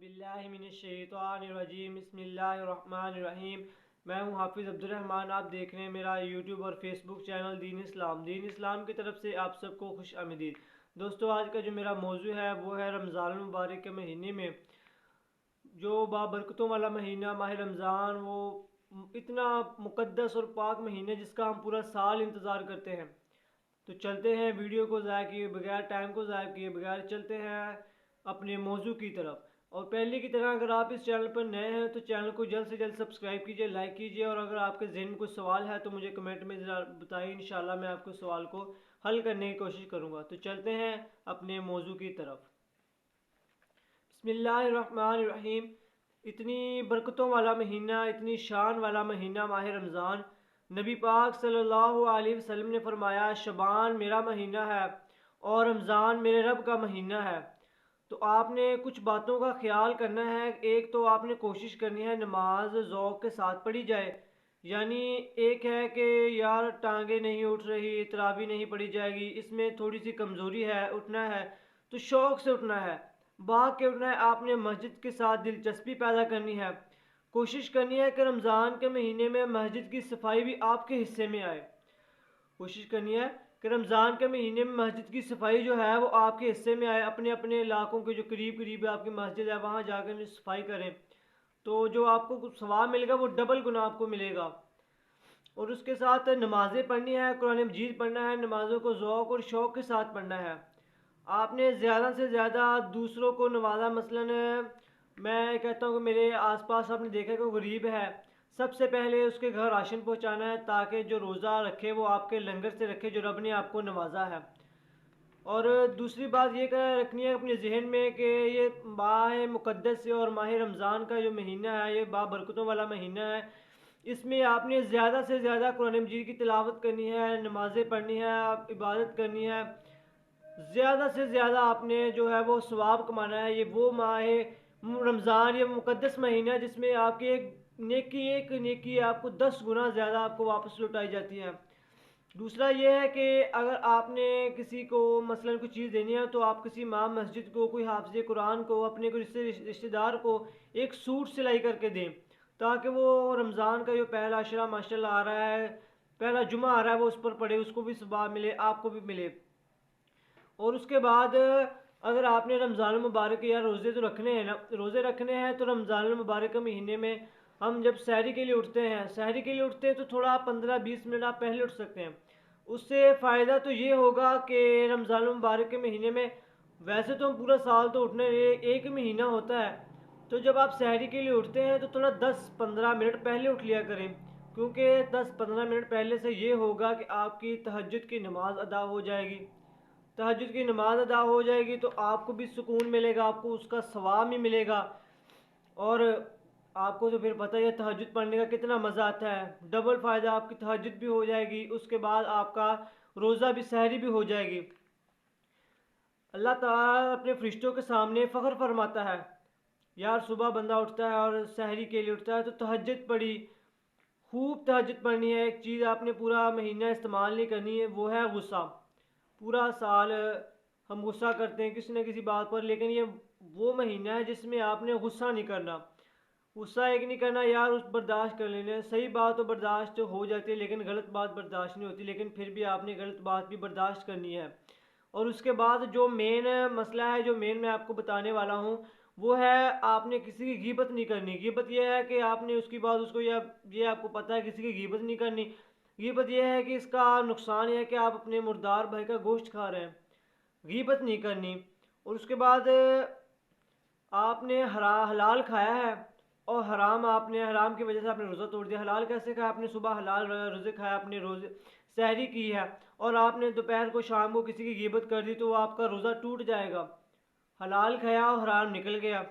باللہ من الشیطان الرجیم بسم اللہ الرحمن الرحیم۔ میں ہوں حافظ عبدالرحمن، آپ دیکھ رہے ہیں میرا یوٹیوب اور فیس بک چینل دین اسلام کی طرف سے آپ سب کو خوش آمدید۔ دوستو، آج کا جو میرا موضوع ہے وہ ہے رمضان المبارک کے مہینے میں جو بابرکتوں والا مہینہ ماہ رمضان، وہ اتنا مقدس اور پاک مہینہ جس کا ہم پورا سال انتظار کرتے ہیں۔ تو چلتے ہیں ویڈیو کو ضائع کیے بغیر، ٹائم کو ضائع کیے بغیر چلتے ہیں اپنے موضوع کی طرف۔ اور پہلے کی طرح اگر آپ اس چینل پر نئے ہیں تو چینل کو جلد سے جلد سبسکرائب کیجئے، لائک کیجئے، اور اگر آپ کے ذہن میں کوئی سوال ہے تو مجھے کمنٹ میں ذرا بتائیں، انشاءاللہ میں آپ کو سوال کو حل کرنے کی کوشش کروں گا۔ تو چلتے ہیں اپنے موضوع کی طرف۔ بسم اللہ الرحمن الرحیم۔ اتنی برکتوں والا مہینہ، اتنی شان والا مہینہ ماہ رمضان، نبی پاک صلی اللہ علیہ وسلم نے فرمایا شعبان میرا مہینہ ہے اور رمضان میرے رب کا مہینہ ہے۔ تو آپ نے کچھ باتوں کا خیال کرنا ہے۔ ایک تو آپ نے کوشش کرنی ہے نماز ذوق کے ساتھ پڑھی جائے، یعنی ایک ہے کہ یار ٹانگیں نہیں اٹھ رہی، تراویح نہیں پڑھی جائے گی، اس میں تھوڑی سی کمزوری ہے، اٹھنا ہے تو شوق سے اٹھنا ہے، بھاگ کے اٹھنا ہے۔ آپ نے مسجد کے ساتھ دلچسپی پیدا کرنی ہے، کوشش کرنی ہے کہ رمضان کے مہینے میں مسجد کی صفائی بھی آپ کے حصے میں آئے۔ کوشش کرنی ہے کہ رمضان کے مہینے میں مسجد کی صفائی جو ہے وہ آپ کے حصے میں آئے۔ اپنے اپنے علاقوں کے جو قریب قریب آپ کی مسجد ہے وہاں جا کر صفائی کریں، تو جو آپ کو ثواب ملے گا وہ ڈبل گنا آپ کو ملے گا۔ اور اس کے ساتھ نمازیں پڑھنی ہے، قرآن مجید پڑھنا ہے، نمازوں کو ذوق اور شوق کے ساتھ پڑھنا ہے۔ آپ نے زیادہ سے زیادہ دوسروں کو نوازا، مثلاً میں کہتا ہوں کہ میرے آس پاس آپ نے دیکھا کہ وہ غریب ہے، سب سے پہلے اس کے گھر راشن پہنچانا ہے تاکہ جو روزہ رکھے وہ آپ کے لنگر سے رکھے جو رب نے آپ کو نوازا ہے۔ اور دوسری بات یہ رکھنی ہے اپنے ذہن میں کہ یہ ماہ مقدس اور ماہ رمضان کا جو مہینہ ہے یہ بابرکتوں والا مہینہ ہے۔ اس میں آپ نے زیادہ سے زیادہ قرآن مجید کی تلاوت کرنی ہے، نمازیں پڑھنی ہے، عبادت کرنی ہے، زیادہ سے زیادہ آپ نے جو ہے وہ ثواب کمانا ہے۔ یہ وہ ماہ رمضان، یہ مقدس مہینہ ہے جس میں آپ کی ایک نیکی آپ کو 10 گنا زیادہ آپ کو واپس لوٹائی جاتی ہے۔ دوسرا یہ ہے کہ اگر آپ نے کسی کو مثلاً کوئی چیز دینی ہے تو آپ کسی امام مسجد کو، کوئی حافظ قرآن کو، اپنے کوئی رشتہ دار کو ایک سوٹ سلائی کر کے دیں تاکہ وہ رمضان کا جو پہلا عشرہ ماشاءاللہ آ رہا ہے، پہلا جمعہ آ رہا ہے، وہ اس پر پڑھے، اس کو بھی ثواب ملے، آپ کو بھی ملے۔ اور اس کے بعد اگر آپ نے رمضان المبارک یا روزے تو رکھنے ہیں نا، روزے رکھنے ہیں تو رمضان المبارک کے مہینے میں ہم جب سحری کے لیے اٹھتے ہیں تو تھوڑا 15-20 منٹ آپ پہلے اٹھ سکتے ہیں۔ اس سے فائدہ تو یہ ہوگا کہ رمضان المبارک کے مہینے میں ویسے تو ہم پورا سال تو اٹھنے ایک مہینہ ہوتا ہے، تو جب آپ سحری کے لیے اٹھتے ہیں تو تھوڑا 10-15 منٹ پہلے اٹھ لیا کریں، کیونکہ 10-15 منٹ پہلے سے یہ ہوگا کہ آپ کی تہجد کی نماز ادا ہو جائے گی۔ تہجد کی نماز ادا ہو جائے گی تو آپ کو بھی سکون ملے گا، آپ کو اس کا ثواب بھی ملے گا، اور آپ کو تو پھر پتہ ہے تہجد پڑھنے کا کتنا مزہ آتا ہے، ڈبل فائدہ، آپ کی تہجد بھی ہو جائے گی، اس کے بعد آپ کا روزہ بھی سحری بھی ہو جائے گی۔ اللہ تعالیٰ اپنے فرشتوں کے سامنے فخر فرماتا ہے، یار صبح بندہ اٹھتا ہے اور سحری کے لیے اٹھتا ہے تو تہجد پڑھی، خوب تہجد پڑھنی ہے۔ ایک چیز آپ نے پورا مہینہ استعمال نہیں کرنی ہے، وہ ہے غصہ۔ پورا سال ہم غصہ کرتے ہیں کسی نہ کسی بات پر، لیکن یہ وہ مہینہ ہے جس میں آپ نے غصہ نہیں کرنا۔ غصہ ایک نہیں کرنا، یار اس برداشت کر لینے، صحیح بات تو برداشت ہو جاتی ہے لیکن غلط بات برداشت نہیں ہوتی، لیکن پھر بھی آپ نے غلط بات بھی برداشت کرنی ہے۔ اور اس کے بعد جو مین مسئلہ ہے، جو مین میں آپ کو بتانے والا ہوں، وہ ہے آپ نے کسی کی غیبت نہیں کرنی۔ غیبت یہ ہے کہ آپ نے اس کی بات، اس کو یہ آپ کو پتہ ہے کسی کی غیبت نہیں کرنی۔ غیبت یہ ہے کہ اس کا نقصان یہ ہے کہ آپ اپنے مردار بھائی کا گوشت کھا رہے ہیں، غیبت نہیں کرنی۔ اور اس کے بعد آپ نے حلال کھایا ہے اور حرام کی وجہ سے آپ نے روزہ توڑ دیا۔ حلال کیسے کھایا؟ آپ نے صبح حلال روزے کھایا، اپنے روزے سحری کی ہے، اور آپ نے دوپہر کو شام کو کسی کی غیبت کر دی تو وہ آپ کا روزہ ٹوٹ جائے گا۔ حلال کھایا اور حرام نکل گیا۔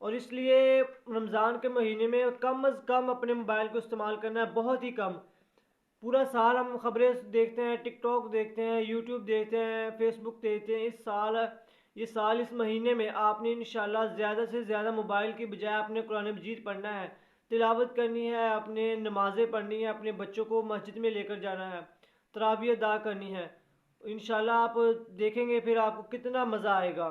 اور اس لیے رمضان کے مہینے میں کم از کم اپنے موبائل کو استعمال کرنا ہے، بہت ہی کم۔ پورا سال ہم خبریں دیکھتے ہیں، ٹک ٹاک دیکھتے ہیں، یوٹیوب دیکھتے ہیں، فیس بک دیکھتے ہیں۔ اس مہینے میں آپ نے انشاءاللہ زیادہ سے زیادہ موبائل کی بجائے اپنے قرآن مجید پڑھنا ہے، تلاوت کرنی ہے، اپنے نمازیں پڑھنی ہے، اپنے بچوں کو مسجد میں لے کر جانا ہے، تراویح ادا کرنی ہے۔ انشاءاللہ آپ دیکھیں گے پھر آپ کو کتنا مزہ آئے گا۔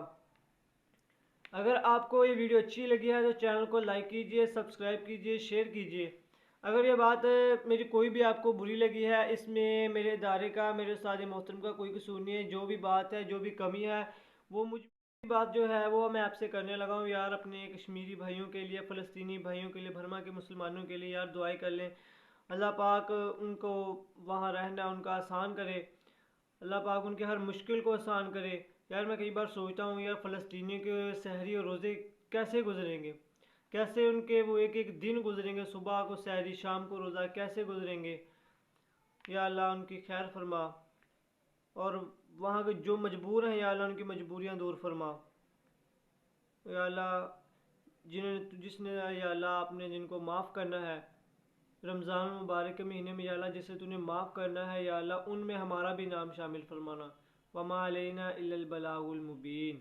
اگر آپ کو یہ ویڈیو اچھی لگی ہے تو چینل کو لائک کیجئے، سبسکرائب کیجئے، شیئر کیجئے۔ اگر یہ بات میری کوئی بھی آپ کو بری لگی ہے، اس میں میرے ادارے کا، میرے استاد محترم کا کوئی قصور نہیں ہے، جو بھی بات ہے، جو بھی کمی ہے، وہ مجھ بات جو ہے وہ میں آپ سے کرنے لگا ہوں یار۔ اپنے کشمیری بھائیوں کے لیے، فلسطینی بھائیوں کے لیے، برما کے مسلمانوں کے لیے یار دعائیں کر لیں۔ اللہ پاک ان کو وہاں رہنا ان کا آسان کرے، اللہ پاک ان کے ہر مشکل کو آسان کرے۔ یار میں کئی بار سوچتا ہوں یار فلسطینیوں کے سحری اور روزے کیسے گزریں گے، کیسے ان کے وہ ایک ایک دن گزریں گے، صبح کو سحری، شام کو روزہ، کیسے گزریں گے۔ یا اللہ ان کی خیر فرما، اور وہاں کے جو مجبور ہیں یا اللہ ان کی مجبوریاں دور فرما۔ یا اللہ جس نے یا اللہ آپ نے جن کو معاف کرنا ہے رمضان مبارک کے مہینے میں، یا اللہ جسے تو نے معاف کرنا ہے یا اللہ ان میں ہمارا بھی نام شامل فرمانا۔ وما علینا الا البلاغ المبین۔